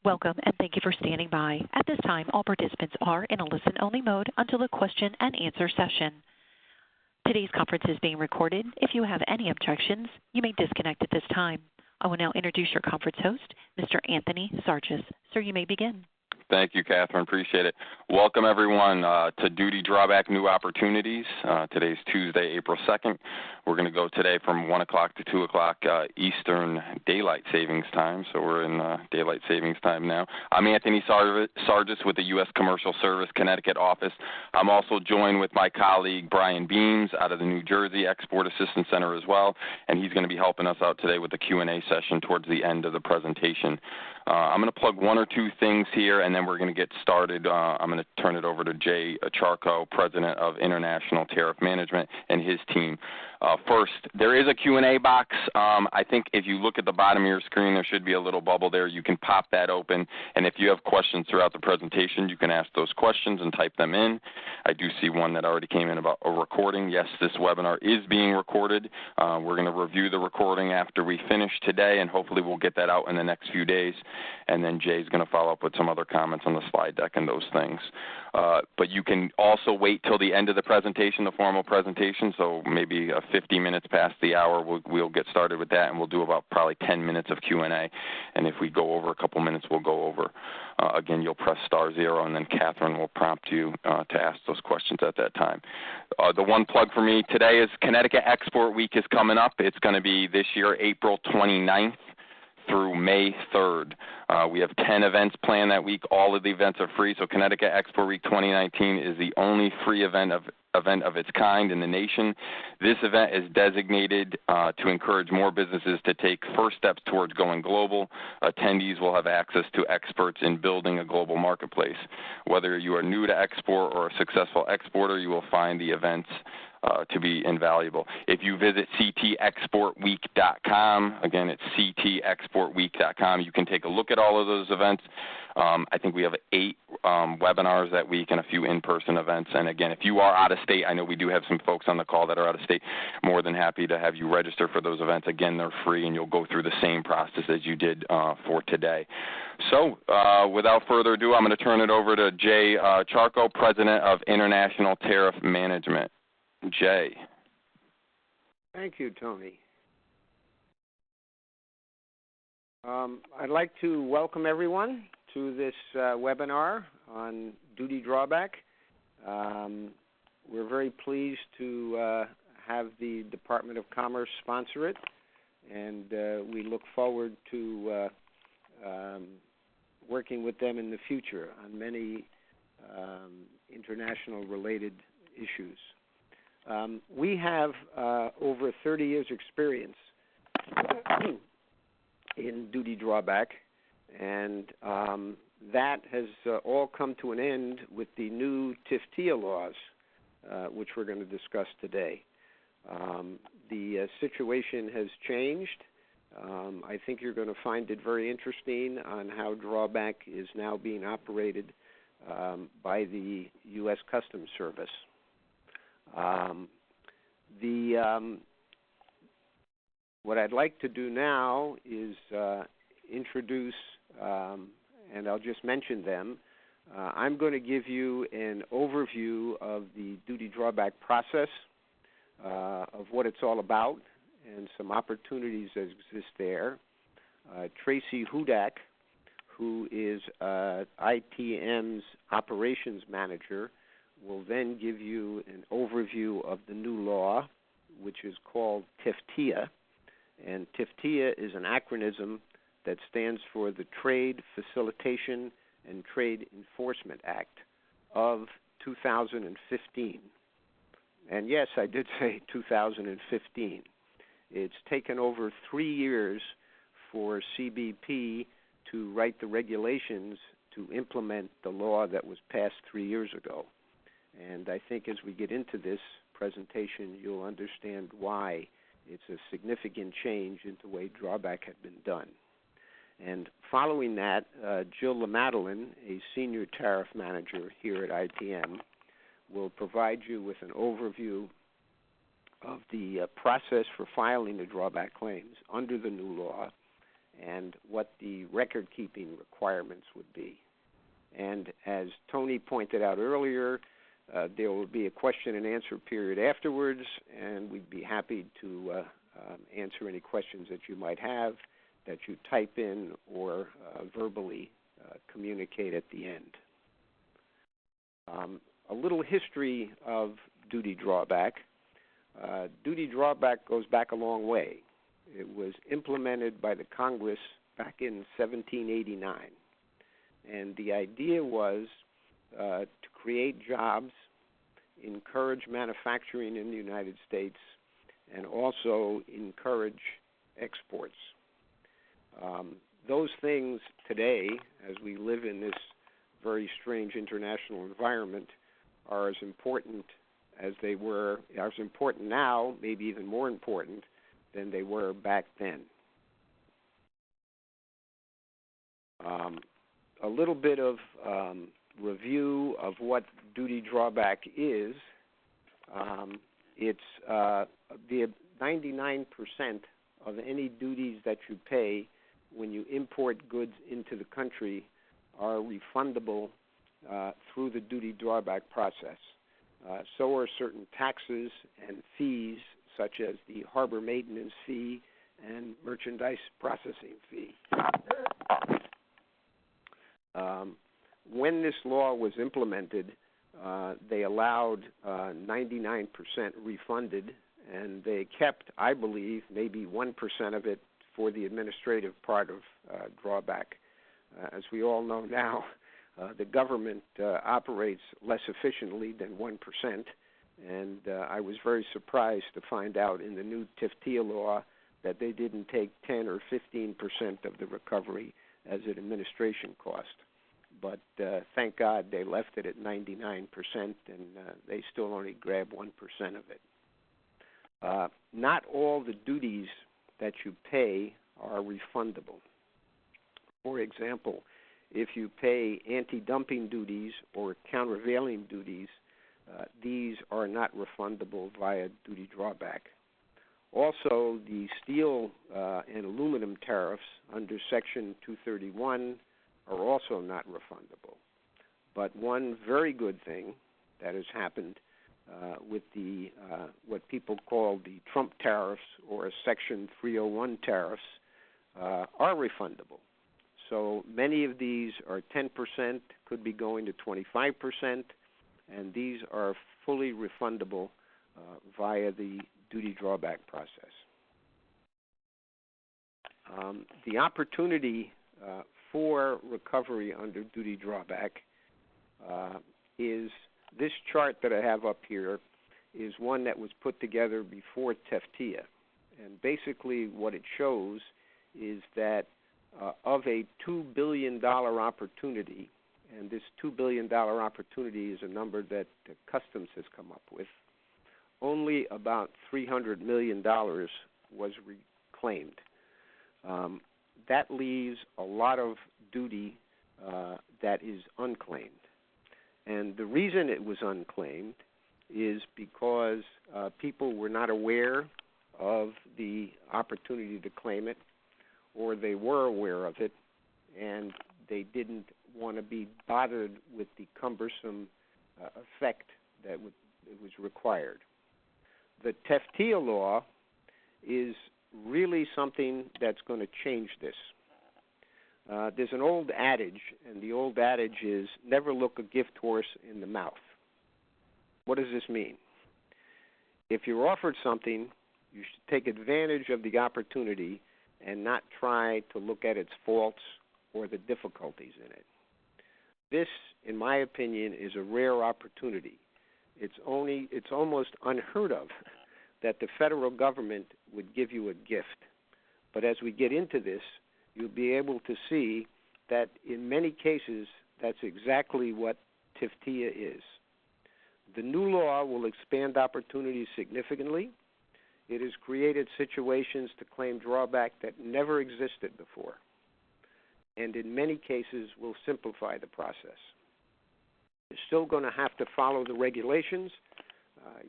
Welcome, and thank you for standing by. At this time, all participants are in a listen-only mode until the question and answer session. Today's conference is being recorded. If you have any objections, you may disconnect at this time. I will now introduce your conference host, Mr. Anthony Sargis. Sir, you may begin. Thank you, Catherine. Appreciate it. Welcome, everyone, to Duty Drawback New Opportunities. Today's Tuesday, April 2nd. We're going to go today from 1 o'clock to 2 o'clock Eastern Daylight Savings Time, so we're in Daylight Savings Time now. I'm Anthony Sargis with the U.S. Commercial Service Connecticut office. I'm also joined with my colleague Brian Beams out of the New Jersey Export Assistance Center as well, and he's going to be helping us out today with the Q&A session towards the end of the presentation. I'm going to plug one or two things here, and then we're going to get started. I'm going to turn it over to Jay Charco, President of International Tariff Management, and his team. First, there is a Q&A box. I think if you look at the bottom of your screen, there should be a little bubble there. You can pop that open, and if you have questions throughout the presentation, you can ask those questions and type them in. I do see one that already came in about a recording. Yes, this webinar is being recorded. We're going to review the recording after we finish today, and hopefully we'll get that out in the next few days. And then Jay's going to follow up with some other comments on the slide deck and those things. But you can also wait till the end of the presentation, the formal presentation, so maybe 50 minutes past the hour, we'll get started with that, and we'll do about probably 10 minutes of Q&A. And if we go over a couple minutes, we'll go over. Again, you'll press *0, and then Catherine will prompt you to ask those questions at that time. The one plug for me today is Connecticut Export Week is coming up. It's going to be this year, April 29th. Through May 3rd. We have 10 events planned that week. All of the events are free, so Connecticut Export Week 2019 is the only free event of its kind in the nation. This event is designated to encourage more businesses to take first steps towards going global. Attendees will have access to experts in building a global marketplace. Whether you are new to export or a successful exporter, you will find the events to be invaluable. If you visit ctexportweek.com, again, it's ctexportweek.com, you can take a look at all of those events. I think we have 8 webinars that week and a few in-person events. And again, if you are out of state, I know we do have some folks on the call that are out of state, more than happy to have you register for those events. Again, they're free, and you'll go through the same process as you did for today. So without further ado, I'm going to turn it over to Jay Charco, President of International Tariff Management. Jay. Thank you, Tony. I'd like to welcome everyone to this webinar on duty drawback. We're very pleased to have the Department of Commerce sponsor it, and we look forward to working with them in the future on many international related issues. We have over 30 years experience in duty drawback, and that has all come to an end with the new TFTEA laws, which we're going to discuss today. The situation has changed. I think you're going to find it very interesting on how drawback is now being operated by the U.S. Customs Service. What I'd like to do now is introduce, and I'll just mention them. I'm going to give you an overview of the duty drawback process, of what it's all about, and some opportunities that exist there. Tracy Hudak, who is ITM's operations manager, will then give you an overview of the new law, which is called TFTEA. And TFTEA is an acronym that stands for the Trade Facilitation and Trade Enforcement Act of 2015. And yes, I did say 2015. It's taken over 3 years for CBP to write the regulations to implement the law that was passed 3 years ago. And I think as we get into this presentation, you'll understand why it's a significant change in the way drawback had been done. And following that, Jill LaMadeline, a senior tariff manager here at ITM, will provide you with an overview of the process for filing the drawback claims under the new law and what the record-keeping requirements would be. And as Tony pointed out earlier, there will be a question and answer period afterwards, and we'd be happy to answer any questions that you might have that you type in or verbally communicate at the end. A little history of duty drawback. Duty drawback goes back a long way. It was implemented by the Congress back in 1789. And the idea was to create jobs, encourage manufacturing in the United States, and also encourage exports. Those things today, as we live in this very strange international environment, are as important as they were, as important now, maybe even more important than they were back then. A little bit of review of what duty drawback is. It's the 99% of any duties that you pay when you import goods into the country are refundable through the duty drawback process. So are certain taxes and fees, such as the harbor maintenance fee and merchandise processing fee. When this law was implemented, they allowed 99% refunded, and they kept, I believe, maybe 1% of it for the administrative part of drawback. As we all know now, the government operates less efficiently than 1%, and I was very surprised to find out in the new TFTEA law that they didn't take 10 or 15% of the recovery as an administration cost. But thank God they left it at 99%, and they still only grab 1% of it. Not all the duties that you pay are refundable. For example, if you pay anti-dumping duties or countervailing duties, these are not refundable via duty drawback. Also, the steel and aluminum tariffs under Section 231 are also not refundable. But one very good thing that has happened with the what people call the Trump tariffs or Section 301 tariffs are refundable. So many of these are 10%, could be going to 25%, and these are fully refundable via the duty drawback process. The opportunity for recovery under duty drawback is this chart that I have up here is one that was put together before TFTEA. And basically what it shows is that of a $2 billion opportunity, and this $2 billion opportunity is a number that Customs has come up with, only about $300 million was reclaimed. That leaves a lot of duty that is unclaimed. And the reason it was unclaimed is because people were not aware of the opportunity to claim it, or they were aware of it, and they didn't want to be bothered with the cumbersome effect that was required. The TFTEA law is really something that's going to change this. There's an old adage, and the old adage is, never look a gift horse in the mouth. What does this mean? If you're offered something, you should take advantage of the opportunity and not try to look at its faults or the difficulties in it. This, in my opinion, is a rare opportunity. It's almost unheard of that the federal government would give you a gift. But as we get into this, you'll be able to see that in many cases, that's exactly what TFTEA is. The new law will expand opportunities significantly. It has created situations to claim drawback that never existed before, and in many cases will simplify the process. You're still going to have to follow the regulations.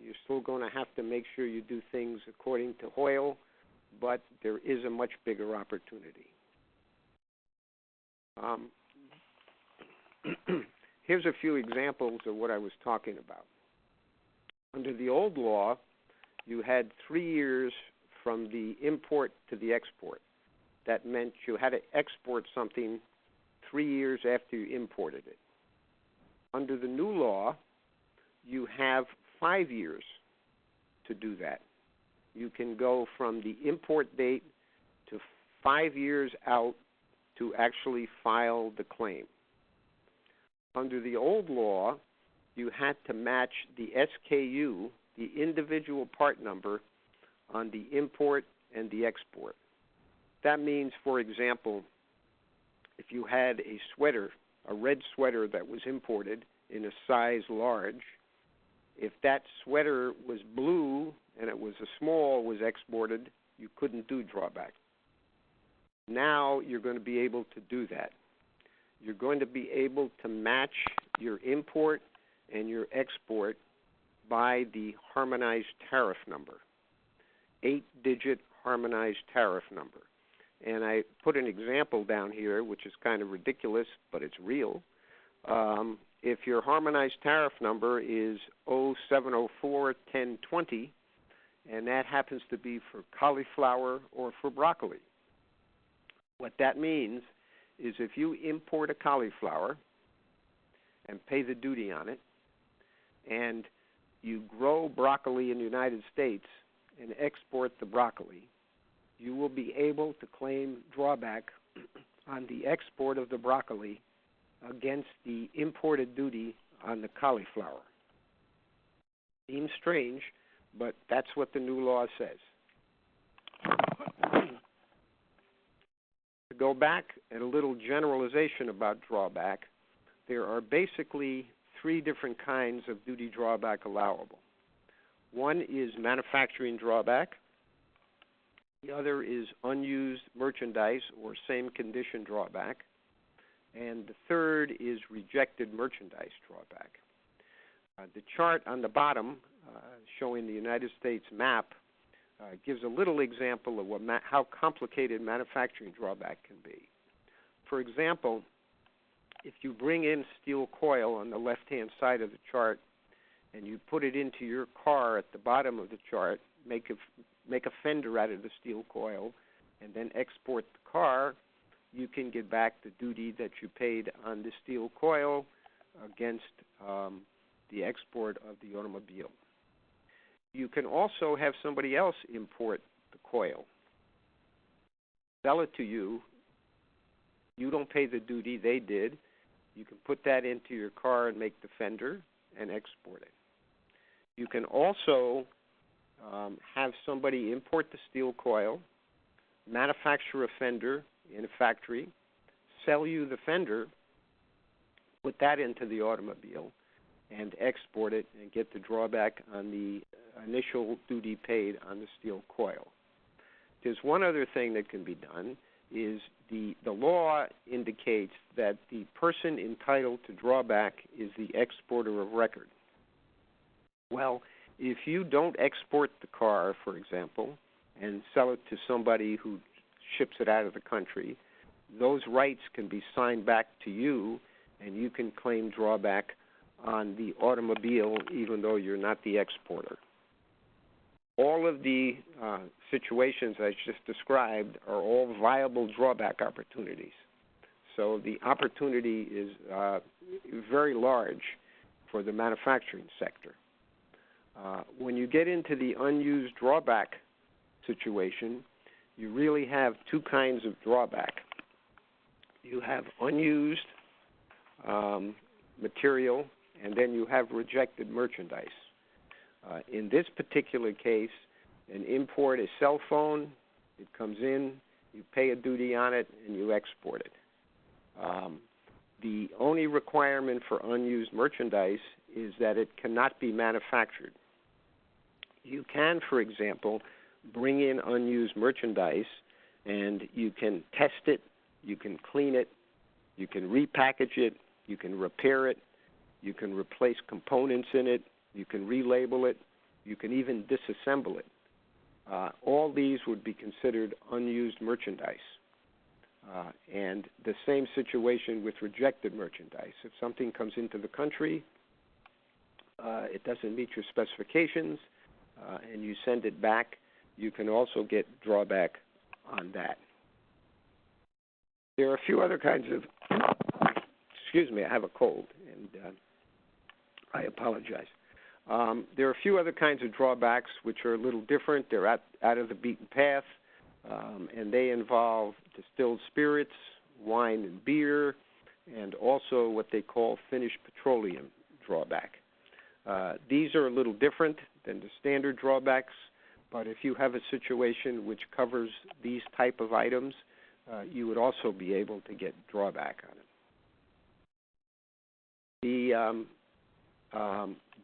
You're still going to have to make sure you do things according to Hoyle, but there is a much bigger opportunity. Here's a few examples of what I was talking about. Under the old law, you had 3 years from the import to the export. That meant you had to export something 3 years after you imported it. Under the new law, you have 5 years to do that. You can go from the import date to 5 years out to actually file the claim. Under the old law, you had to match the SKU, the individual part number, on the import and the export. That means, for example, if you had a sweater, a red sweater that was imported in a size large, if that sweater was blue and it was a small, was exported, you couldn't do drawback. Now you're going to be able to do that. You're going to be able to match your import and your export by the harmonized tariff number, 8-digit harmonized tariff number. And I put an example down here, which is kind of ridiculous, but it's real. If your harmonized tariff number is 0704-1020, and that happens to be for cauliflower or for broccoli, what that means is if you import a cauliflower and pay the duty on it, and you grow broccoli in the United States and export the broccoli, you will be able to claim drawback on the export of the broccoli against the imported duty on the cauliflower. Seems strange, but that's what the new law says. To go back at a little generalization about drawback, there are basically 3 different kinds of duty drawback allowable. One is manufacturing drawback. The other is unused merchandise or same condition drawback. And the third is rejected merchandise drawback. The chart on the bottom showing the United States map gives a little example of how complicated manufacturing drawback can be. For example, if you bring in steel coil on the left-hand side of the chart and you put it into your car at the bottom of the chart, make a fender out of the steel coil, and then export the car, you can get back the duty that you paid on the steel coil against the export of the automobile. You can also have somebody else import the coil, sell it to you. You don't pay the duty, they did. You can put that into your car and make the fender and export it. You can also have somebody import the steel coil, manufacture a fender in a factory, sell you the fender, put that into the automobile, and export it and get the drawback on the initial duty paid on the steel coil. There's one other thing that can be done is the law indicates that the person entitled to drawback is the exporter of record. Well, if you don't export the car, for example, and sell it to somebody who ships it out of the country, those rights can be signed back to you, and you can claim drawback on the automobile even though you're not the exporter. All of the situations I just described are all viable drawback opportunities. So the opportunity is very large for the manufacturing sector. When you get into the unused drawback situation, you really have 2 kinds of drawback. You have unused material, and then you have rejected merchandise. In this particular case, an import a cell phone, it comes in, you pay a duty on it, and you export it. The only requirement for unused merchandise is that it cannot be manufactured. You can, for example, bring in unused merchandise, and you can test it, you can clean it, you can repackage it, you can repair it, you can replace components in it, you can relabel it, you can even disassemble it. All these would be considered unused merchandise. And the same situation with rejected merchandise. If something comes into the country, it doesn't meet your specifications, and you send it back, you can also get drawback on that. There are a few other kinds of, excuse me, I have a cold, and I apologize. There are a few other kinds of drawbacks which are a little different. They're out of the beaten path, and they involve distilled spirits, wine and beer, and also what they call finished petroleum drawback. These are a little different than the standard drawbacks, but if you have a situation which covers these type of items, you would also be able to get drawback on it.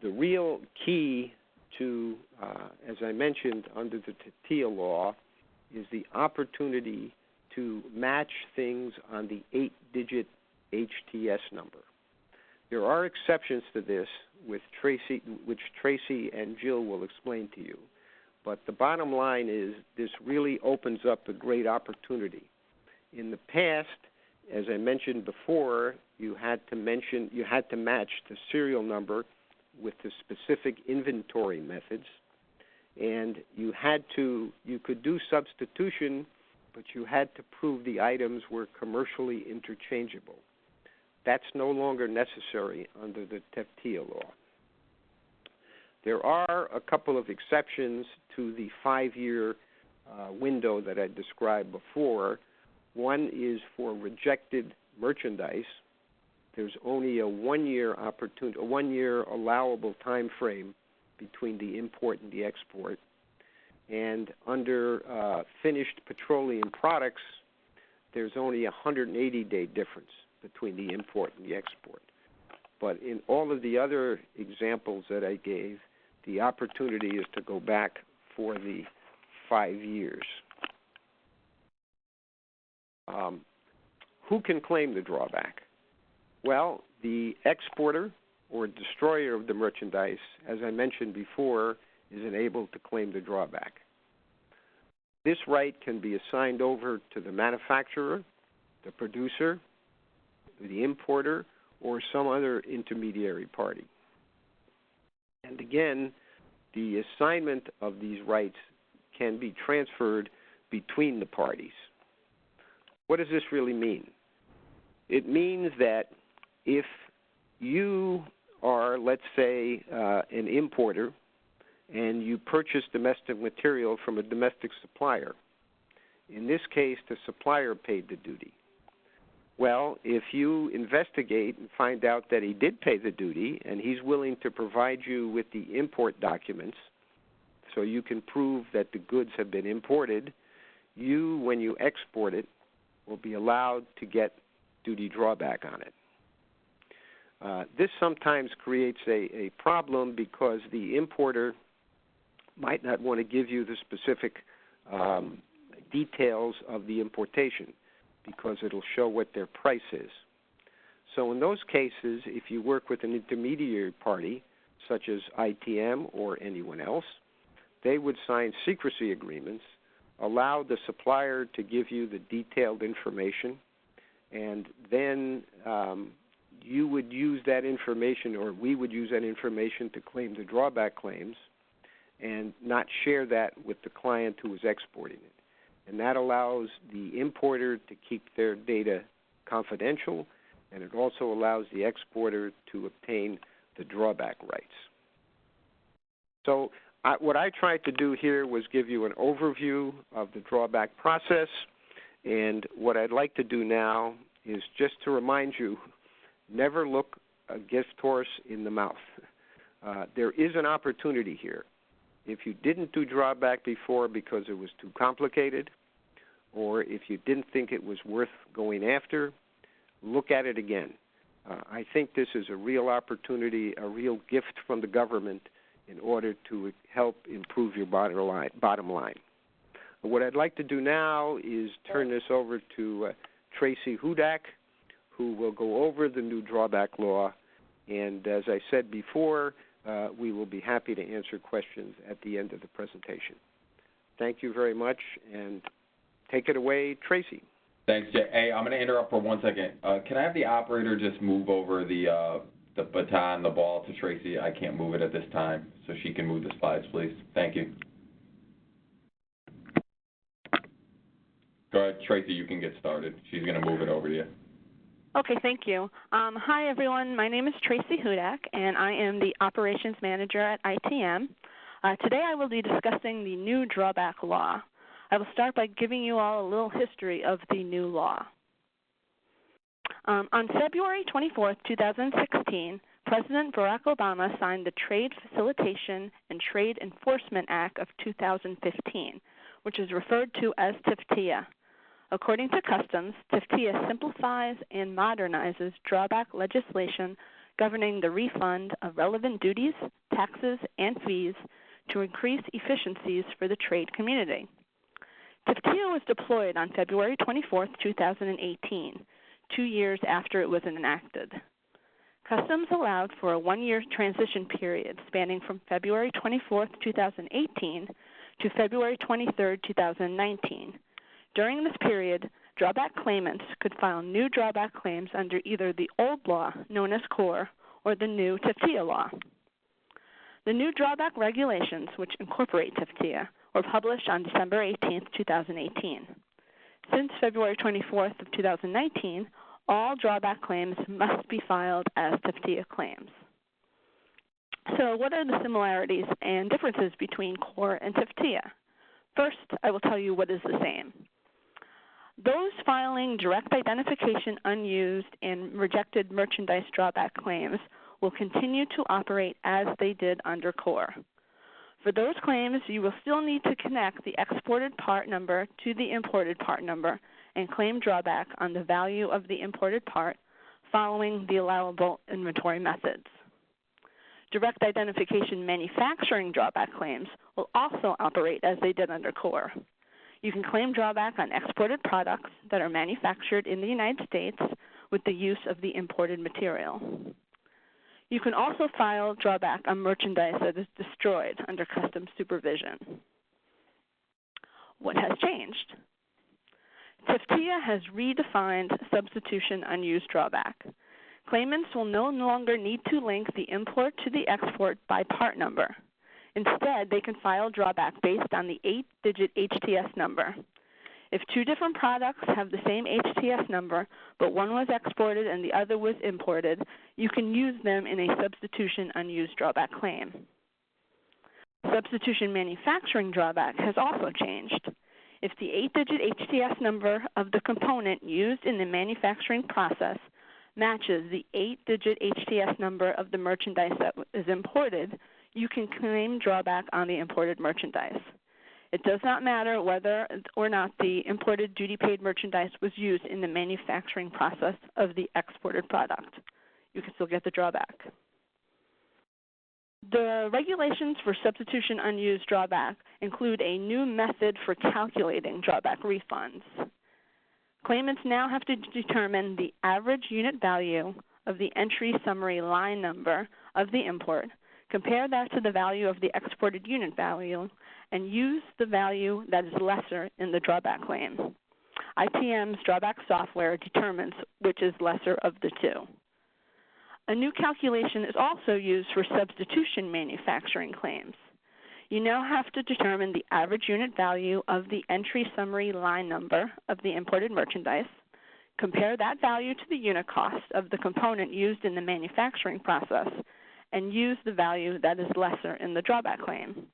The real key to, as I mentioned, under the TFTEA law, is the opportunity to match things on the 8-digit HTS number. There are exceptions to this, which Tracy and Jill will explain to you. But the bottom line is this really opens up a great opportunity. In the past, as I mentioned before, you had to match the serial number with the specific inventory methods, and you could do substitution, but you had to prove the items were commercially interchangeable. That's no longer necessary under the TFTEA law. There are a couple of exceptions to the 5-year window that I described before. One is for rejected merchandise. There's only a 1-year opportunity, a 1-year allowable time frame between the import and the export. And under finished petroleum products, there's only a 180-day difference between the import and the export. But in all of the other examples that I gave, the opportunity is to go back for the 5 years. Who can claim the drawback? Well, the exporter or destroyer of the merchandise, as I mentioned before, is enabled to claim the drawback. This right can be assigned over to the manufacturer, the producer, the importer, or some other intermediary party. And again, the assignment of these rights can be transferred between the parties. What does this really mean? It means that if you are, let's say, an importer, and you purchase domestic material from a domestic supplier, in this case, the supplier paid the duty. Well, if you investigate and find out that he did pay the duty and he's willing to provide you with the import documents so you can prove that the goods have been imported, you, when you export it, will be allowed to get duty drawback on it. This sometimes creates a problem because the importer might not want to give you the specific details of the importation because it'll show what their price is. So in those cases, if you work with an intermediary party, such as ITM or anyone else, they would sign secrecy agreements, allow the supplier to give you the detailed information, and then you would use that information, or we would use that information to claim the drawback claims and not share that with the client who is exporting it. And that allows the importer to keep their data confidential, and it also allows the exporter to obtain the drawback rights. So what I tried to do here was give you an overview of the drawback process, and what I'd like to do now is just to remind you, never look a gift horse in the mouth. There is an opportunity here. If you didn't do drawback before because it was too complicated, or if you didn't think it was worth going after, look at it again. I think this is a real opportunity, a real gift from the government in order to help improve your bottom line. What I'd like to do now is turn this over to Tracy Hudak, who will go over the new drawback law. And as I said before, we will be happy to answer questions at the end of the presentation. Thank you very much, and take it away, Tracy. Thanks, Jay. Hey, I'm going to interrupt for 1 second. Can I have the operator just move over the baton, the ball to Tracy? I can't move it at this time, so she can move the slides, please. Thank you. Go ahead, Tracy, you can get started. She's going to move it over to you. Okay, thank you. Hi, everyone. My name is Tracy Hudak, and I am the Operations Manager at ITM. Today I will be discussing the new drawback law. I will start by giving you all a little history of the new law. On February 24, 2016, President Barack Obama signed the Trade Facilitation and Trade Enforcement Act of 2015, which is referred to as TFTEA. According to Customs, TFTEA simplifies and modernizes drawback legislation governing the refund of relevant duties, taxes, and fees to increase efficiencies for the trade community. TFTEA was deployed on February 24, 2018, 2 years after it was enacted. Customs allowed for a one-year transition period spanning from February 24, 2018 to February 23, 2019. During this period, drawback claimants could file new drawback claims under either the old law, known as CORE, or the new TFTEA law. The new drawback regulations, which incorporate TFTEA, were published on December 18, 2018. Since February 24, 2019, all drawback claims must be filed as TFTEA claims. So what are the similarities and differences between CORE and TFTEA? First, I will tell you what is the same. Those filing direct identification unused and rejected merchandise drawback claims will continue to operate as they did under CORE. For those claims, you will still need to connect the exported part number to the imported part number and claim drawback on the value of the imported part following the allowable inventory methods. Direct identification manufacturing drawback claims will also operate as they did under CORE. You can claim drawback on exported products that are manufactured in the United States with the use of the imported material. You can also file drawback on merchandise that is destroyed under customs supervision. What has changed? TFTEA has redefined substitution unused drawback. Claimants will no longer need to link the import to the export by part number. Instead, they can file drawback based on the 8-digit HTS number. If two different products have the same HTS number, but one was exported and the other was imported, you can use them in a substitution unused drawback claim. Substitution manufacturing drawback has also changed. If the 8-digit HTS number of the component used in the manufacturing process matches the 8-digit HTS number of the merchandise that is imported, you can claim drawback on the imported merchandise. It does not matter whether or not the imported duty-paid merchandise was used in the manufacturing process of the exported product. You can still get the drawback. The regulations for substitution unused drawback include a new method for calculating drawback refunds. Claimants now have to determine the average unit value of the entry summary line number of the import, compare that to the value of the exported unit value, and use the value that is lesser in the drawback claim. ITM's drawback software determines which is lesser of the two. A new calculation is also used for substitution manufacturing claims. You now have to determine the average unit value of the entry summary line number of the imported merchandise, compare that value to the unit cost of the component used in the manufacturing process, and use the value that is lesser in the drawback claim.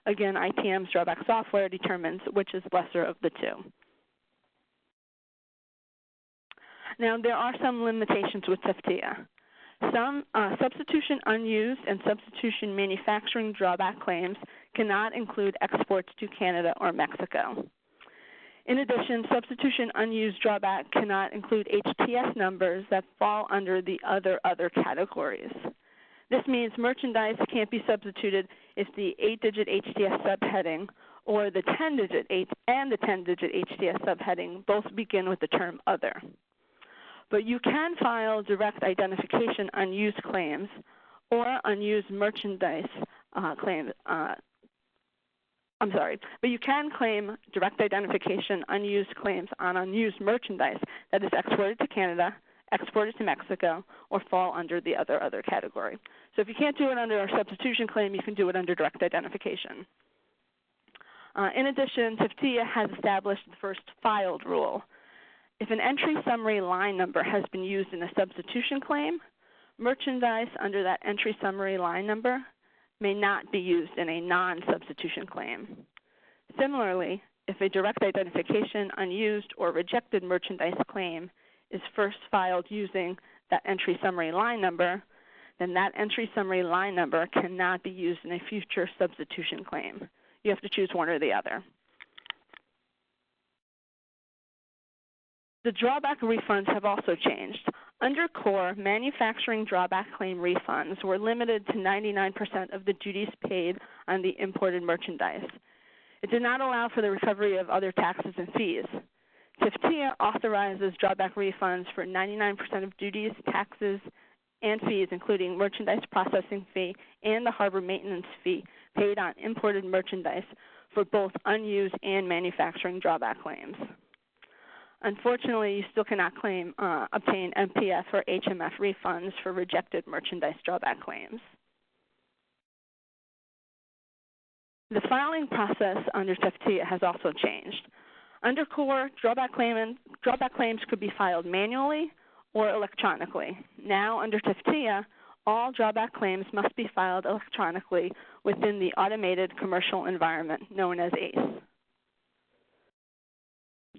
Again, ITM's drawback software determines which is lesser of the two. Now, there are some limitations with TFTEA. Some substitution unused and substitution manufacturing drawback claims cannot include exports to Canada or Mexico. In addition, substitution unused drawback cannot include HTS numbers that fall under the other categories. This means merchandise can't be substituted if the 8-digit HTS subheading or the 10-digit HTS subheading both begin with the term other. But you can file direct identification unused claims or unused merchandise claims but you can claim direct identification unused claims on unused merchandise that is exported to Canada, exported to Mexico, or fall under the other category. So if you can't do it under a substitution claim, you can do it under direct identification. In addition, TFTEA has established the first filed rule. If an entry summary line number has been used in a substitution claim, merchandise under that entry summary line number may not be used in a non-substitution claim. Similarly, if a direct identification, unused, or rejected merchandise claim is first filed using that entry summary line number, then that entry summary line number cannot be used in a future substitution claim. You have to choose one or the other. The drawback refunds have also changed. Under CORE, manufacturing drawback claim refunds were limited to 99% of the duties paid on the imported merchandise. It did not allow for the recovery of other taxes and fees. TFTEA authorizes drawback refunds for 99% of duties, taxes, and fees, including merchandise processing fee and the harbor maintenance fee paid on imported merchandise for both unused and manufacturing drawback claims. Unfortunately, you still cannot obtain MPF or HMF refunds for rejected merchandise drawback claims. The filing process under TFTEA has also changed. Under CORE, drawback claims could be filed manually or electronically. Now, under TFTEA, all drawback claims must be filed electronically within the automated commercial environment known as ACE.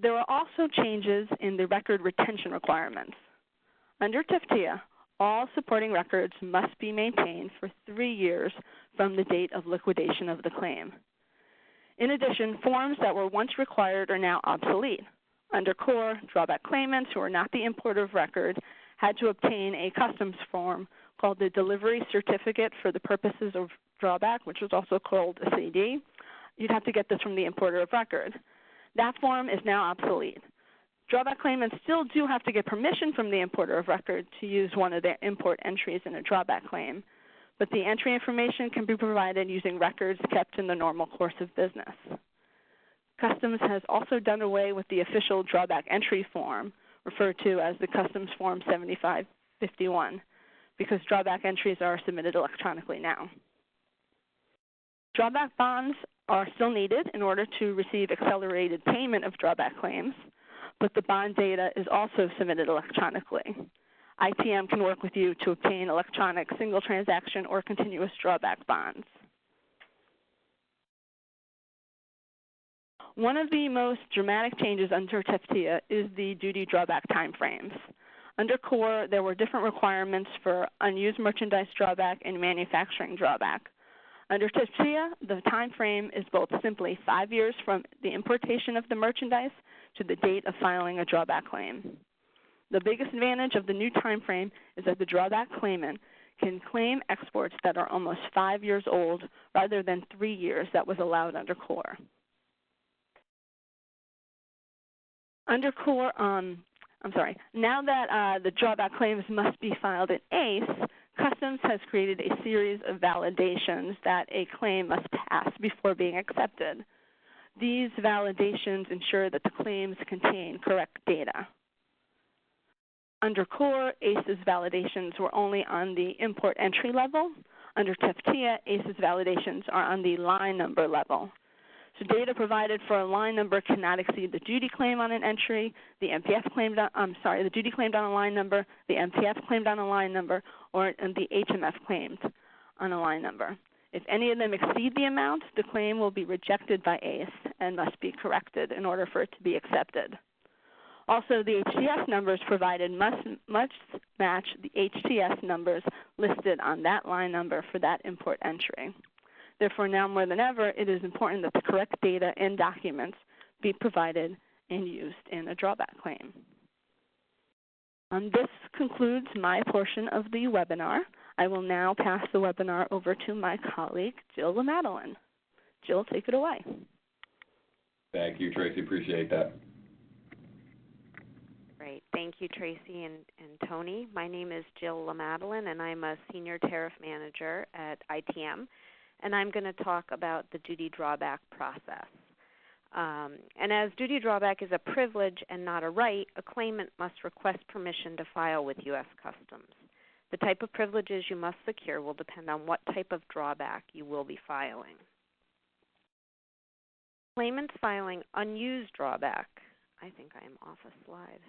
There are also changes in the record retention requirements. Under TFTEA, all supporting records must be maintained for 3 years from the date of liquidation of the claim. In addition, forms that were once required are now obsolete. Under CORE, drawback claimants who are not the importer of record had to obtain a customs form called the Delivery Certificate for the Purposes of Drawback, which was also called a CD. You'd have to get this from the importer of record. That form is now obsolete. Drawback claimants still do have to get permission from the importer of record to use one of their import entries in a drawback claim, but the entry information can be provided using records kept in the normal course of business. Customs has also done away with the official drawback entry form, referred to as the Customs Form 7551, because drawback entries are submitted electronically now. Drawback bonds are still needed in order to receive accelerated payment of drawback claims, but the bond data is also submitted electronically. ITM can work with you to obtain electronic single transaction or continuous drawback bonds. One of the most dramatic changes under TFTEA is the duty drawback timeframes. Under CORE, there were different requirements for unused merchandise drawback and manufacturing drawback. Under TFTEA, the time frame is both simply 5 years from the importation of the merchandise to the date of filing a drawback claim. The biggest advantage of the new time frame is that the drawback claimant can claim exports that are almost 5 years old rather than 3 years that was allowed under CORE. Under CORE, now that the drawback claims must be filed in ACE, Customs has created a series of validations that a claim must pass before being accepted. These validations ensure that the claims contain correct data. Under CORE, ACE's validations were only on the import entry level. Under TFTEA, ACE's validations are on the line number level. So data provided for a line number cannot exceed the duty claim on an entry, the duty claimed on a line number, the MPF claimed on a line number, or the HMF claimed on a line number. If any of them exceed the amount, the claim will be rejected by ACE and must be corrected in order for it to be accepted. Also, the HTS numbers provided must match the HTS numbers listed on that line number for that import entry. Therefore, now more than ever, it is important that the correct data and documents be provided and used in a drawback claim. This concludes my portion of the webinar. I will now pass the webinar over to my colleague, Jill LaMadeline. Jill, take it away. Thank you, Tracy. Appreciate that. Great. Thank you, Tracy and Tony. My name is Jill LaMadeline, and I'm a Senior Tariff Manager at ITM. and I'm going to talk about the duty drawback process. And as duty drawback is a privilege and not a right, a claimant must request permission to file with U.S. Customs. The type of privileges you must secure will depend on what type of drawback you will be filing. Claimants filing unused drawback. I think I am off a slide.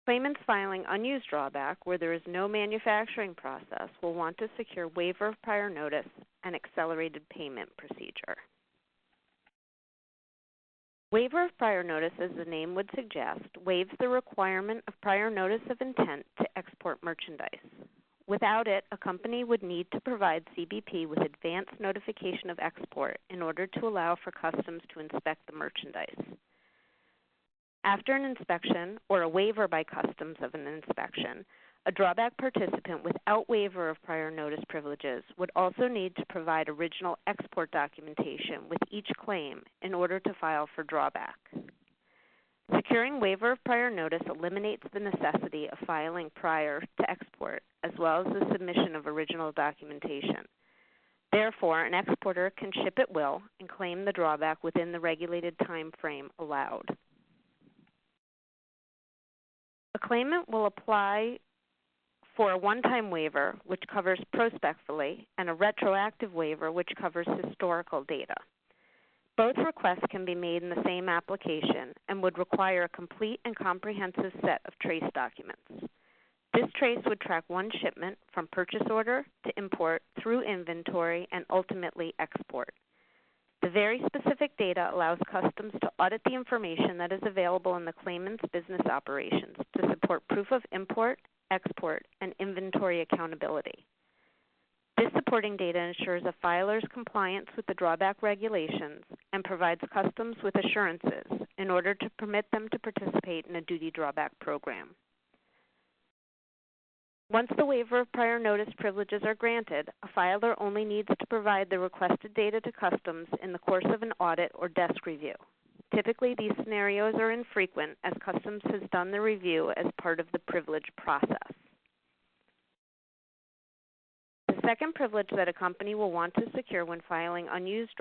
Claimants filing unused drawback where there is no manufacturing process will want to secure waiver of prior notice and accelerated payment procedure. Waiver of prior notice, as the name would suggest, waives the requirement of prior notice of intent to export merchandise. Without it, a company would need to provide CBP with advance notification of export in order to allow for customs to inspect the merchandise. After an inspection or a waiver by customs of an inspection, a drawback participant without waiver of prior notice privileges would also need to provide original export documentation with each claim in order to file for drawback. Securing waiver of prior notice eliminates the necessity of filing prior to export, as well as the submission of original documentation. Therefore, an exporter can ship at will and claim the drawback within the regulated time frame allowed. A claimant will apply for a one-time waiver, which covers prospectively, and a retroactive waiver, which covers historical data. Both requests can be made in the same application and would require a complete and comprehensive set of trace documents. This trace would track one shipment from purchase order to import through inventory and ultimately export. The very specific data allows customs to audit the information that is available in the claimant's business operations to support proof of import, export, and inventory accountability. This supporting data ensures a filer's compliance with the drawback regulations and provides customs with assurances in order to permit them to participate in a duty drawback program. Once the waiver of prior notice privileges are granted, a filer only needs to provide the requested data to customs in the course of an audit or desk review. Typically, these scenarios are infrequent as customs has done the review as part of the privilege process. The second privilege that a company will want to secure when filing unused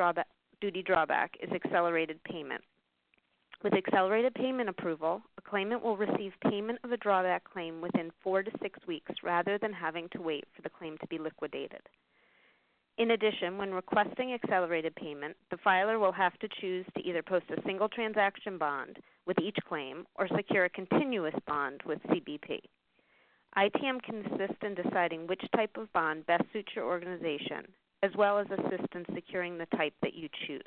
duty drawback is accelerated payment. With accelerated payment approval, a claimant will receive payment of a drawback claim within 4 to 6 weeks rather than having to wait for the claim to be liquidated. In addition, when requesting accelerated payment, the filer will have to choose to either post a single transaction bond with each claim or secure a continuous bond with CBP. ITM can assist in deciding which type of bond best suits your organization, as well as assist in securing the type that you choose.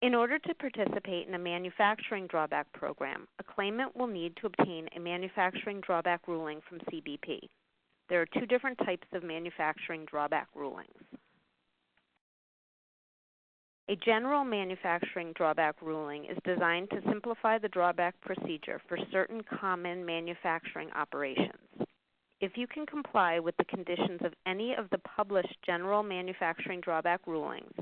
In order to participate in a manufacturing drawback program, a claimant will need to obtain a manufacturing drawback ruling from CBP. There are two different types of manufacturing drawback rulings. A general manufacturing drawback ruling is designed to simplify the drawback procedure for certain common manufacturing operations. If you can comply with the conditions of any of the published general manufacturing drawback rulings,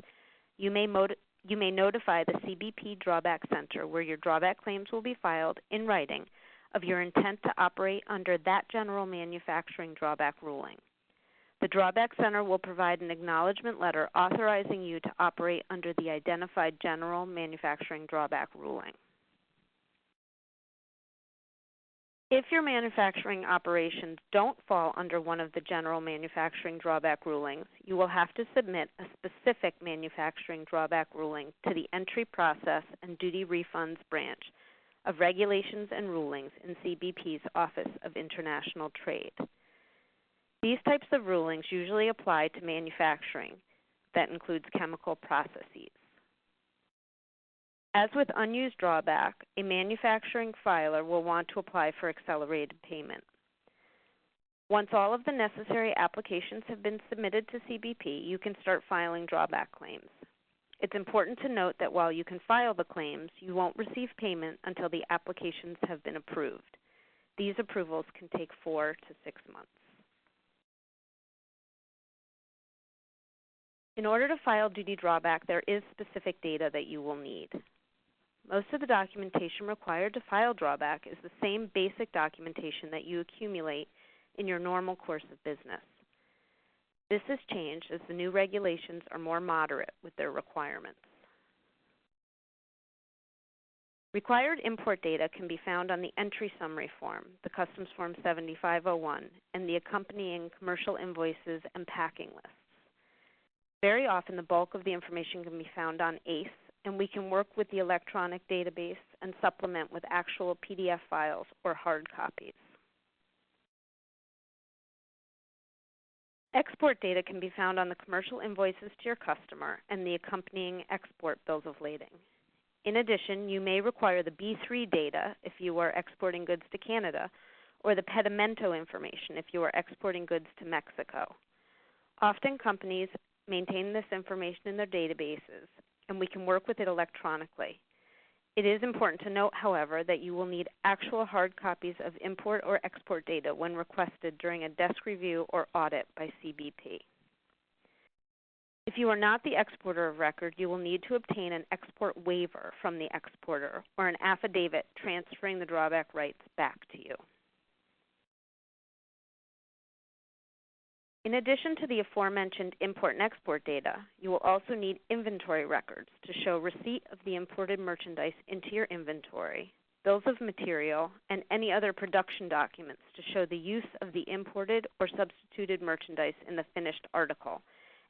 you may notify the CBP Drawback Center, where your drawback claims will be filed in writing, of your intent to operate under that general manufacturing drawback ruling. The Drawback Center will provide an acknowledgement letter authorizing you to operate under the identified general manufacturing drawback ruling. If your manufacturing operations don't fall under one of the general manufacturing drawback rulings, you will have to submit a specific manufacturing drawback ruling to the Entry Process and Duty Refunds Branch of Regulations and Rulings in CBP's Office of International Trade. These types of rulings usually apply to manufacturing that includes chemical processes. As with unused drawback, a manufacturing filer will want to apply for accelerated payment. Once all of the necessary applications have been submitted to CBP, you can start filing drawback claims. It's important to note that while you can file the claims, you won't receive payment until the applications have been approved. These approvals can take 4 to 6 months. In order to file duty drawback, there is specific data that you will need. Most of the documentation required to file drawback is the same basic documentation that you accumulate in your normal course of business. This has changed as the new regulations are more moderate with their requirements. Required import data can be found on the entry summary form, the Customs Form 7501, and the accompanying commercial invoices and packing lists. Very often the bulk of the information can be found on ACE, and we can work with the electronic database and supplement with actual PDF files or hard copies. Export data can be found on the commercial invoices to your customer and the accompanying export bills of lading. In addition, you may require the B3 data if you are exporting goods to Canada, or the pedimento information if you are exporting goods to Mexico. Often companies maintain this information in their databases, and we can work with it electronically. It is important to note, however, that you will need actual hard copies of import or export data when requested during a desk review or audit by CBP. If you are not the exporter of record, you will need to obtain an export waiver from the exporter or an affidavit transferring the drawback rights back to you. In addition to the aforementioned import and export data, you will also need inventory records to show receipt of the imported merchandise into your inventory, bills of material, and any other production documents to show the use of the imported or substituted merchandise in the finished article,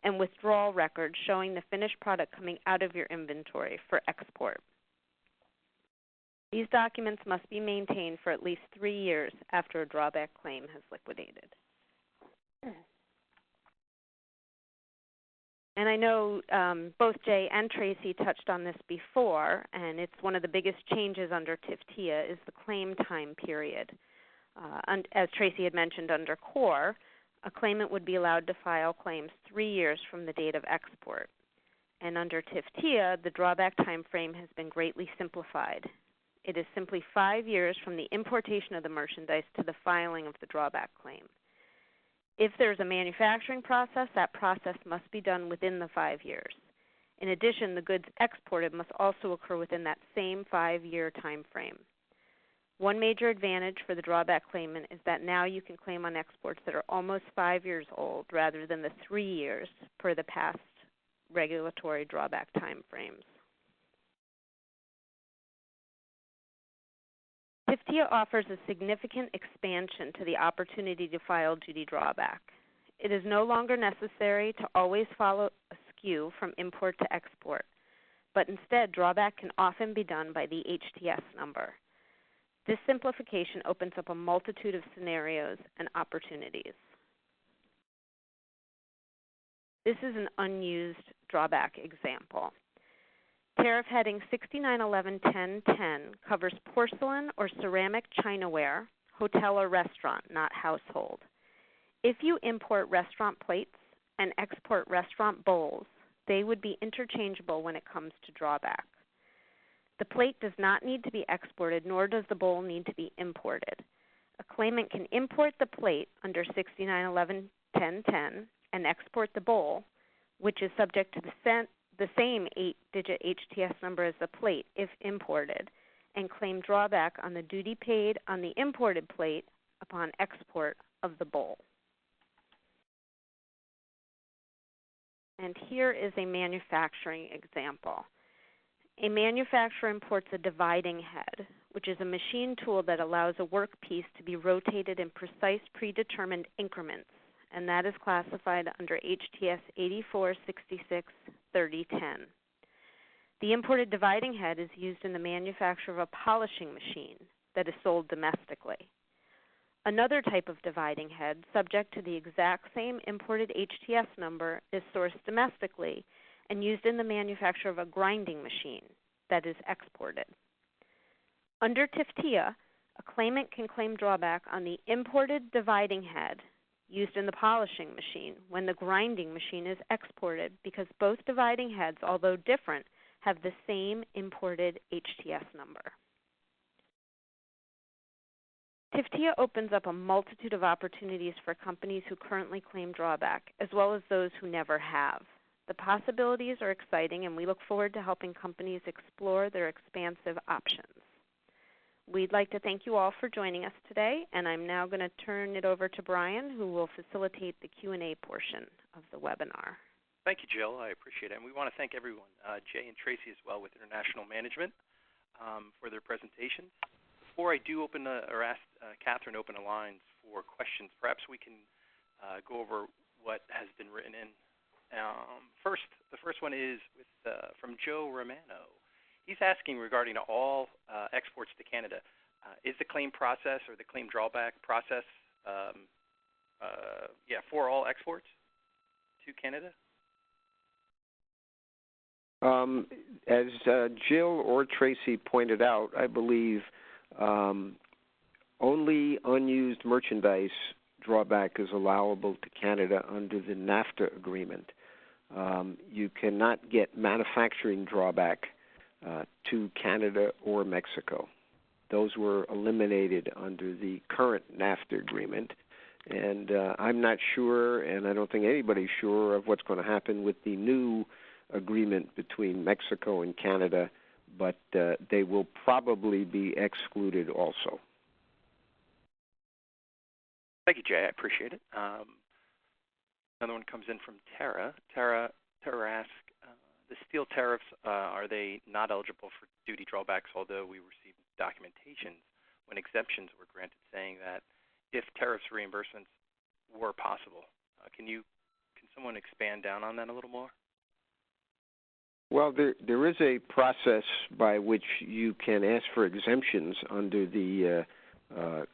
and withdrawal records showing the finished product coming out of your inventory for export. These documents must be maintained for at least 3 years after a drawback claim has liquidated. And I know both Jay and Tracy touched on this before, and it's one of the biggest changes under TFTEA is the claim time period. As Tracy had mentioned under CORE, a claimant would be allowed to file claims 3 years from the date of export. And under TFTEA, the drawback time frame has been greatly simplified. It is simply 5 years from the importation of the merchandise to the filing of the drawback claim. If there's a manufacturing process, that process must be done within the 5 years. In addition, the goods exported must also occur within that same 5-year time frame. One major advantage for the drawback claimant is that now you can claim on exports that are almost 5 years old rather than the 3 years per the past regulatory drawback time frames. TFTEA offers a significant expansion to the opportunity to file duty drawback. It is no longer necessary to always follow a SKU from import to export, but instead drawback can often be done by the HTS number. This simplification opens up a multitude of scenarios and opportunities. This is an unused drawback example. Tariff heading 6911.10.10 covers porcelain or ceramic chinaware, hotel or restaurant, not household. If you import restaurant plates and export restaurant bowls, they would be interchangeable when it comes to drawback. The plate does not need to be exported, nor does the bowl need to be imported. A claimant can import the plate under 6911.10.10 and export the bowl, which is subject to the same 8-digit HTS number as the plate if imported, and claim drawback on the duty paid on the imported plate upon export of the bowl. And here is a manufacturing example. A manufacturer imports a dividing head, which is a machine tool that allows a workpiece to be rotated in precise predetermined increments, and that is classified under HTS 8466-3010. The imported dividing head is used in the manufacture of a polishing machine that is sold domestically. Another type of dividing head, subject to the exact same imported HTS number, is sourced domestically and used in the manufacture of a grinding machine that is exported. Under TFTEA, a claimant can claim drawback on the imported dividing head used in the polishing machine when the grinding machine is exported, because both dividing heads, although different, have the same imported HTS number. TFTEA opens up a multitude of opportunities for companies who currently claim drawback, as well as those who never have. The possibilities are exciting, and we look forward to helping companies explore their expansive options. We'd like to thank you all for joining us today, and I'm now going to turn it over to Brian, who will facilitate the Q&A portion of the webinar. Thank you, Jill. I appreciate it. And we want to thank everyone, Jay and Tracy as well with International Management for their presentations. Before I do ask Catherine to open the lines for questions, perhaps we can go over what has been written in. The first one is from Joe Romano. He's asking regarding all exports to Canada. Is the claim process or the claim drawback process for all exports to Canada? As Jill or Tracy pointed out, I believe only unused merchandise drawback is allowable to Canada under the NAFTA agreement. You cannot get manufacturing drawback to Canada or Mexico. Those were eliminated under the current NAFTA agreement. And I'm not sure, and I don't think anybody's sure, of what's going to happen with the new agreement between Mexico and Canada, but they will probably be excluded also. Thank you, Jay. I appreciate it. Another one comes in from Tara. Tara asks, the steel tariffs, are they not eligible for duty drawbacks, although we received documentation when exemptions were granted saying that if tariffs reimbursements were possible? Can someone expand down on that a little more? Well, there is a process by which you can ask for exemptions under the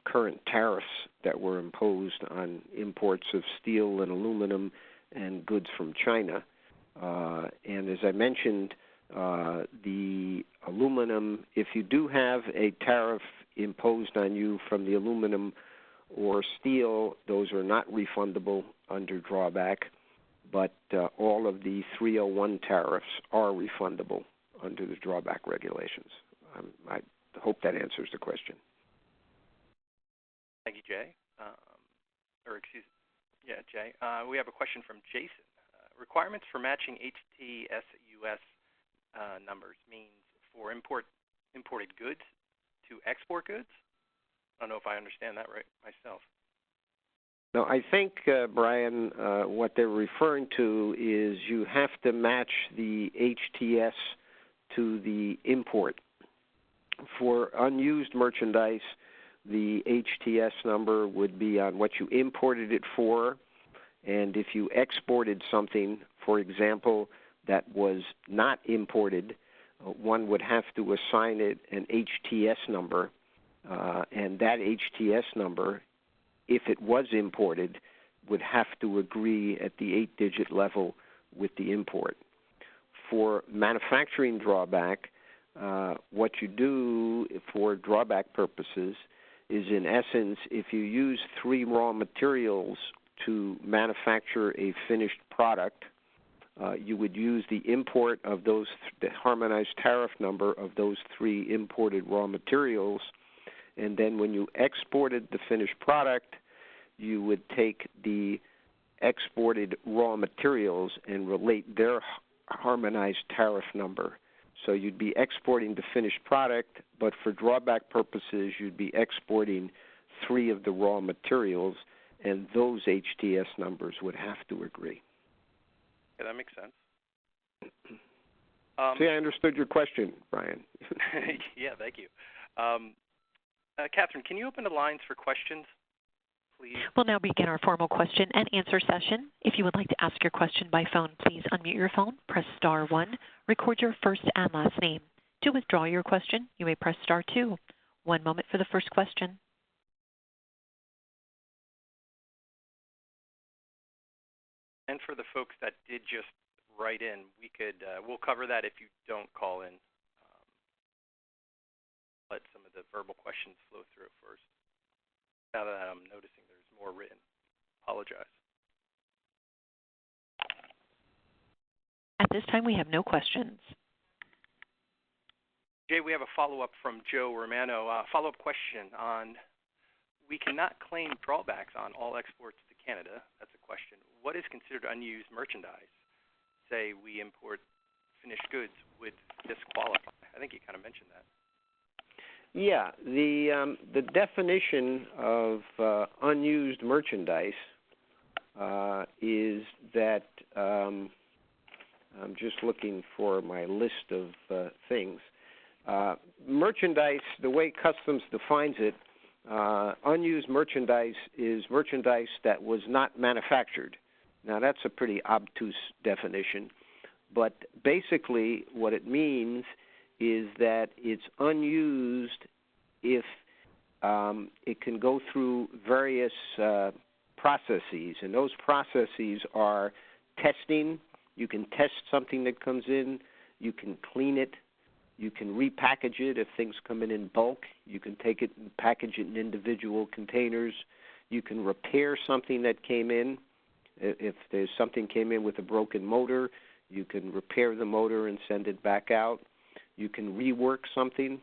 current tariffs that were imposed on imports of steel and aluminum and goods from China. And as I mentioned, the aluminum, if you do have a tariff imposed on you from the aluminum or steel, those are not refundable under drawback, but all of the 301 tariffs are refundable under the drawback regulations. I hope that answers the question. Thank you, Jay. Jay. We have a question from Jason. Requirements for matching HTS-US numbers means for imported goods to export goods? I don't know if I understand that right myself. No, I think, Brian, what they're referring to is you have to match the HTS to the import. For unused merchandise, the HTS number would be on what you imported it for, and if you exported something, for example, that was not imported, one would have to assign it an HTS number, and that HTS number, if it was imported, would have to agree at the 8-digit level with the import. For manufacturing drawback, what you do for drawback purposes is, in essence, if you use 3 raw materials to manufacture a finished product, you would use the import of those, the harmonized tariff number of those 3 imported raw materials, and then when you exported the finished product, you would take the exported raw materials and relate their harmonized tariff number. So you'd be exporting the finished product, but for drawback purposes, you'd be exporting 3 of the raw materials, and those HTS numbers would have to agree. Yeah, that makes sense. See, I understood your question, Brian. Yeah, thank you. Catherine, can you open the lines for questions, please? We'll now begin our formal question and answer session. If you would like to ask your question by phone, please unmute your phone, press star 1, record your first and last name. To withdraw your question, you may press star 2. One moment for the first question. And for the folks that did just write in, we'll cover that if you don't call in. Let some of the verbal questions flow through first. Now that I'm noticing there's more written, apologize. At this time, we have no questions. Jay, we have a follow-up from Joe Romano. Follow-up question on, we cannot claim drawbacks on all exports to Canada. That's a question. What is considered unused merchandise? Say we import finished goods, would this qualify? I think you kind of mentioned that. Yeah, the definition of unused merchandise is that I'm just looking for my list of things. Merchandise, the way Customs defines it, unused merchandise is merchandise that was not manufactured. Now, that's a pretty obtuse definition, but basically what it means is that it's unused if it can go through various processes, and those processes are testing. You can test something that comes in. You can clean it. You can repackage it if things come in bulk. You can take it and package it in individual containers. You can repair something that came in. If there's something came in with a broken motor, you can repair the motor and send it back out. You can rework something.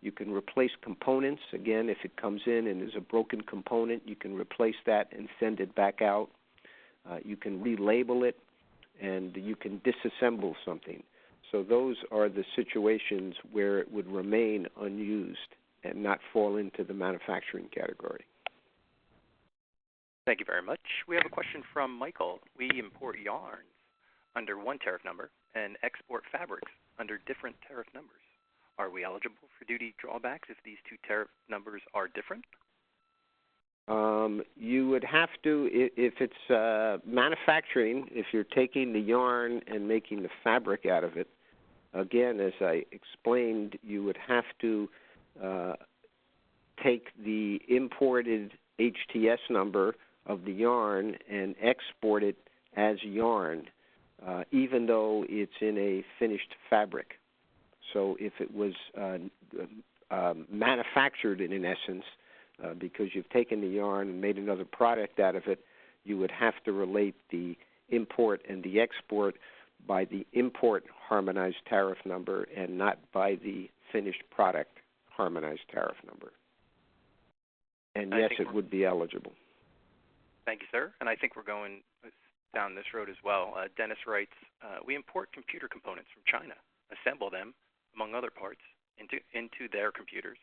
You can replace components. Again, if it comes in and there's a broken component, you can replace that and send it back out. You can relabel it, and you can disassemble something. So those are the situations where it would remain unused and not fall into the manufacturing category. Thank you very much. We have a question from Michael. We import yarns under one tariff number and export fabrics under different tariff numbers. Are we eligible for duty drawbacks if these two tariff numbers are different? You would have to, if it's manufacturing, if you're taking the yarn and making the fabric out of it, again, as I explained, you would have to take the imported HTS number of the yarn and export it as yarn, even though it's in a finished fabric. So if it was manufactured in essence, because you've taken the yarn and made another product out of it, you would have to relate the import and the export by the import harmonized tariff number and not by the finished product harmonized tariff number. And yes, it would be eligible. Thank you, sir. And I think we're going down this road as well. Dennis writes, we import computer components from China, assemble them, among other parts, into their computers.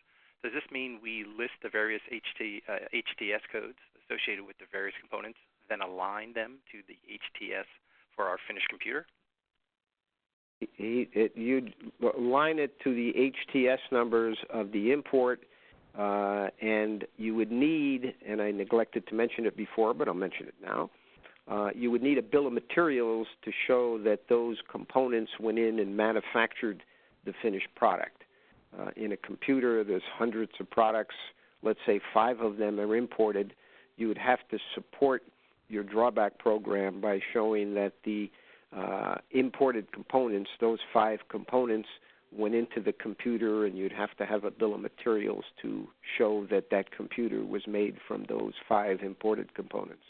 Does this mean we list the various HTS codes associated with the various components, then align them to the HTS for our finished computer? You'd align it to the HTS numbers of the import, and you would need, and I neglected to mention it before, but I'll mention it now, you would need a bill of materials to show that those components went in and manufactured the finished product. In a computer, there's hundreds of products. Let's say 5 of them are imported. You would have to support your drawback program by showing that the imported components, those 5 components, went into the computer, and you'd have to have a bill of materials to show that that computer was made from those 5 imported components.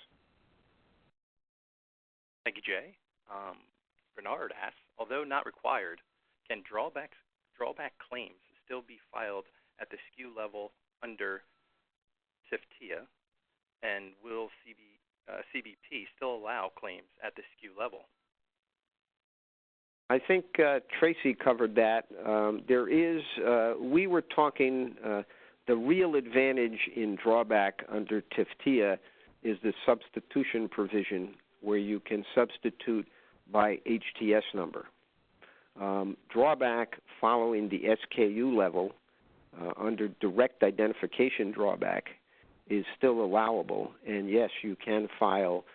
Thank you, Jay. Bernard asks, although not required, can drawback claims still be filed at the SKU level under TFTEA, and will CBP still allow claims at the SKU level? I think Tracy covered that. We were talking, the real advantage in drawback under TFTEA is the substitution provision where you can substitute by HTS number. Drawback following the SKU level under direct identification drawback is still allowable, and yes, you can file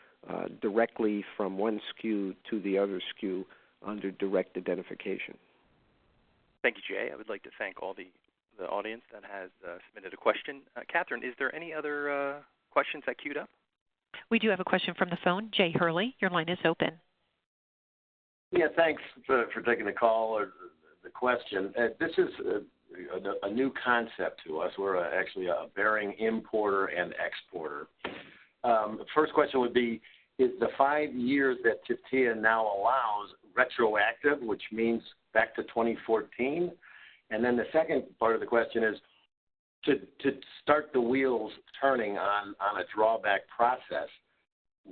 directly from one SKU to the other SKU under direct identification. Thank you, Jay. I would like to thank all the audience that has submitted a question. Catherine, is there any other questions that queued up? We do have a question from the phone. Jay Hurley, your line is open. Yeah, thanks for taking the call or the question. This is a new concept to us. We're actually a bearing importer and exporter. The first question would be, is the 5 years that TFTEA now allows retroactive, which means back to 2014? And then the second part of the question is, to start the wheels turning on a drawback process,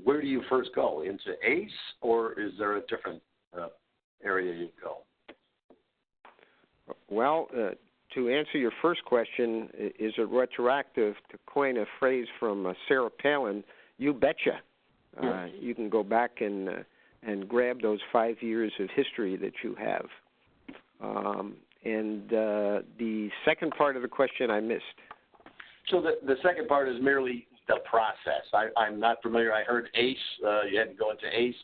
where do you first go? Into ACE, or is there a different area you go? Well, To answer your first question, is it retroactive, to coin a phrase from Sarah Palin? You betcha. You can go back and grab those 5 years of history that you have. And the second part of the question I missed. So the second part is merely the process. I'm not familiar. I heard ACE. You had to go into ACE.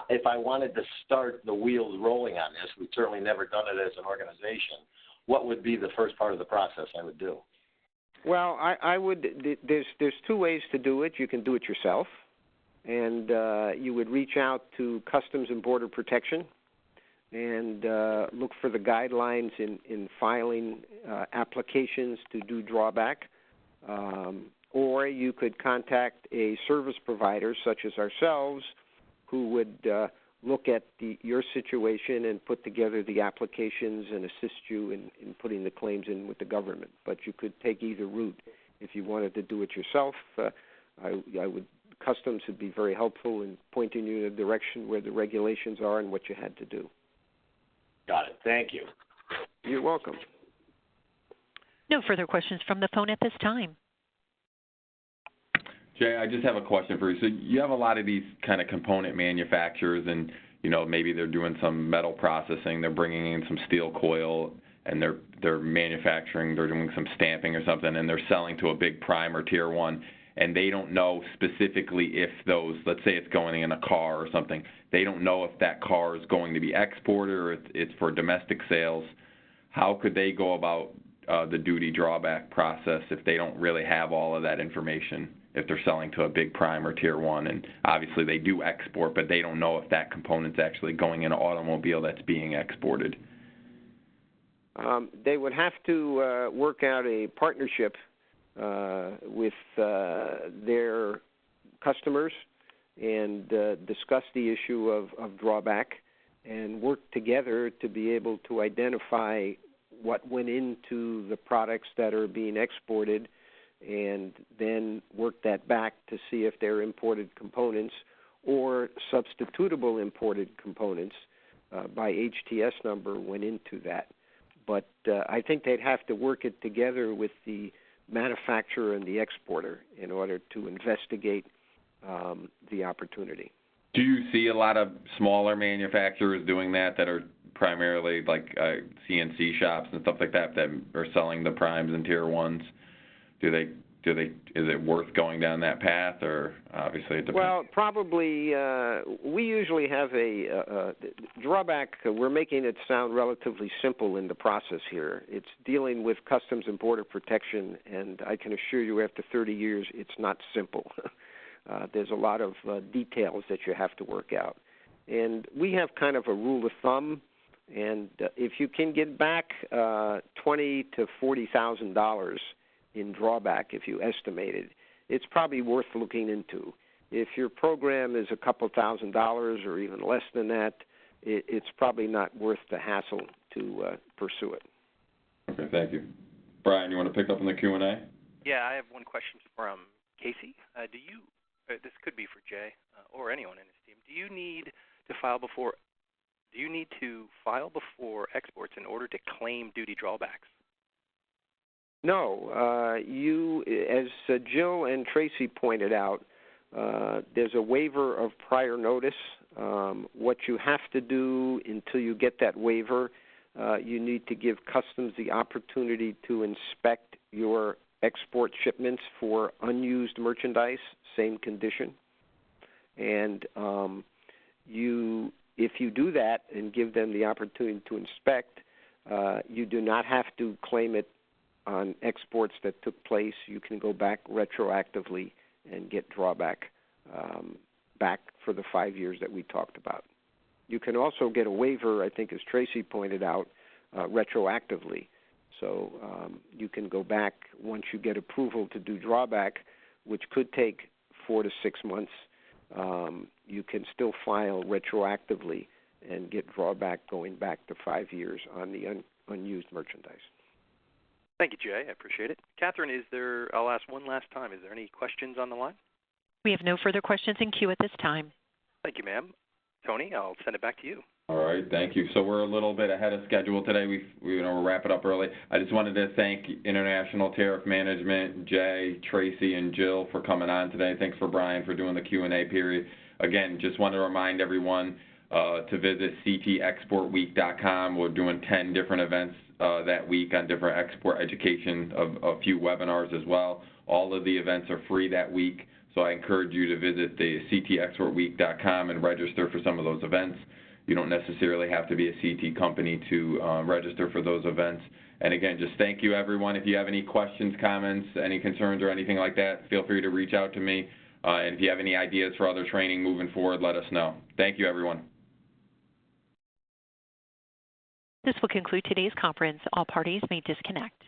If I wanted to start the wheels rolling on this, we've certainly never done it as an organization, what would be the first part of the process I would do? Well, I would. There's two ways to do it. You can do it yourself, and you would reach out to Customs and Border Protection and look for the guidelines in filing applications to do drawback. Or you could contact a service provider such as ourselves who would look at your situation and put together the applications and assist you in putting the claims in with the government. But you could take either route. If you wanted to do it yourself, Customs would be very helpful in pointing you in a direction where the regulations are and what you had to do. Got it. Thank you. You're welcome. No further questions from the phone at this time. Jay, I just have a question for you. So you have a lot of these kind of component manufacturers, and maybe they're doing some metal processing, they're bringing in some steel coil, and they're manufacturing, they're doing some stamping or something, and they're selling to a big prime or tier one, and they don't know specifically if those, let's say it's going in a car or something, they don't know if that car is going to be exported or it's for domestic sales. How could they go about the duty drawback process if they don't really have all of that information, if they're selling to a big prime or tier one? And obviously they do export, but they don't know if that component's actually going in an automobile that's being exported. They would have to work out a partnership with their customers and discuss the issue of drawback and work together to be able to identify what went into the products that are being exported, and then work that back to see if they're imported components or substitutable imported components by HTS number went into that. But I think they'd have to work it together with the manufacturer and the exporter in order to investigate the opportunity. Do you see a lot of smaller manufacturers doing that are primarily like CNC shops and stuff like that are selling the primes and tier ones? Is it worth going down that path, or obviously it depends? Well, probably we usually have a drawback. We're making it sound relatively simple in the process here. It's dealing with Customs and Border Protection, and I can assure you after 30 years it's not simple. There's a lot of details that you have to work out. And we have kind of a rule of thumb, and if you can get back $20,000 to $40,000 in drawback, if you estimate it, it's probably worth looking into. If your program is a couple $1,000 or even less than that, it's probably not worth the hassle to pursue it. Okay, thank you. Brian, you want to pick up on the Q&A? Yeah, I have one question from Casey. This could be for Jay or anyone in his team. Do you need to file before exports in order to claim duty drawbacks? No. As Jill and Tracy pointed out, there's a waiver of prior notice. What you have to do until you get that waiver, you need to give Customs the opportunity to inspect your export shipments for unused merchandise, same condition. And if you do that and give them the opportunity to inspect, you do not have to claim it on exports that took place. You can go back retroactively and get drawback back for the 5 years that we talked about. You can also get a waiver, I think as Tracy pointed out, retroactively. So you can go back once you get approval to do drawback, which could take 4 to 6 months. You can still file retroactively and get drawback going back to 5 years on the unused merchandise. Thank you, Jay. I appreciate it. Catherine, I'll ask one last time. Is there any questions on the line? We have no further questions in queue at this time. Thank you, ma'am. Tony, I'll send it back to you. All right, thank you. So we're a little bit ahead of schedule today. We'll wrap it up early. I just wanted to thank International Tariff Management, Jay, Tracy, and Jill for coming on today. Thanks for Brian for doing the Q&A period. Again, just want to remind everyone to visit ctexportweek.com. We're doing 10 different events that week on different export education, a few webinars as well. All of the events are free that week, so I encourage you to visit the ctexportweek.com and register for some of those events. You don't necessarily have to be a CT company to register for those events. And again, just thank you, everyone. If you have any questions, comments, any concerns, or anything like that, feel free to reach out to me. And if you have any ideas for other training moving forward, let us know. Thank you, everyone. This will conclude today's conference. All parties may disconnect.